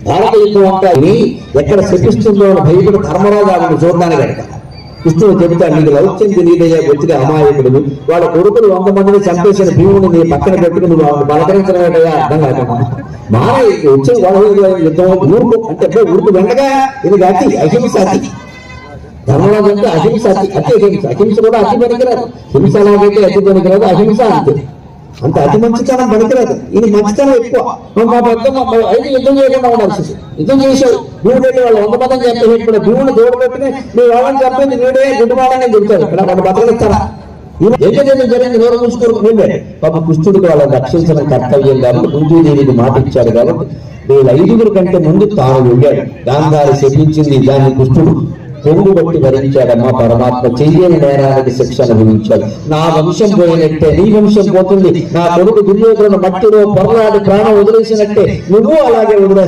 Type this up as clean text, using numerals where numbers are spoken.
భారత యుద్ధం అంటాన్ని ఎక్కడ శపిస్తుందో అని భయపడి ధర్మరాజు ఆవిడ చూడడానికి అడగ కృష్ణుడు చెబుతాడు, నీకు లౌక్యం తెలియదయ్యా వచ్చిన అమాయకుడు, వాళ్ళ కొడుకులు 100 మందిని చంపేసిన భీముని నీ పక్కన పెట్టుకుని నువ్వు బలకరించలేదయ్యా అర్థం కాకుండా మారే వచ్చే వాళ్ళ యుద్ధం ఊరుకు అంటే ఊరుకు వెంటగా ఇది అతి అహింస అతి. ధర్మరాజు అంటే అహింస అతి అహింస. అహింస కూడా అతి పనికిరాదు. హింస ఎలాగైతే అతి పనికిరాదు అహింస అంతే. అంత అతి మంచితనం పనికిరాదు. ఇది మంచితనం ఎక్కువ. మా పెద్ద అయితే యుద్ధం చేయకుండా ఉండాల్సింది. యుద్ధం చేసావు భీముడు వాళ్ళు 100 మందిని చంపేసి కూడా భీముడు దూడ పెట్టుకుని నువ్వు వాళ్ళని చంపేది వీడే గుడ్డుమాడని చెబుతాడు. ఇక్కడ వాళ్ళు బతకలిస్తారా? ఏకదేశం జరిగింది నోరు మూసుకోరు నువ్వే. పాప కృష్ణుడికి వాళ్ళని రక్షించడం కర్తవ్యం కాబట్టి కుంతీదేవికి మాట ఇచ్చాడు కాబట్టి వీళ్ళ 5గురు కంటే ముందు తాను వెళ్ళాడు. గాంధారి శపించింది, దాన్ని కృష్ణుడు పొంగు బట్టి భరించాడమ్మా. పరమాత్మ చెయ్యని నేరానికి శిక్ష అనుభవించాడు. నా వంశం పోయినట్టే నీ వంశం పోతుంది, నా కొడుకు దుర్యోధను మట్టిలో పొరలాడి ప్రాణం వదిలేసినట్టే నువ్వు అలాగే వదిలేసి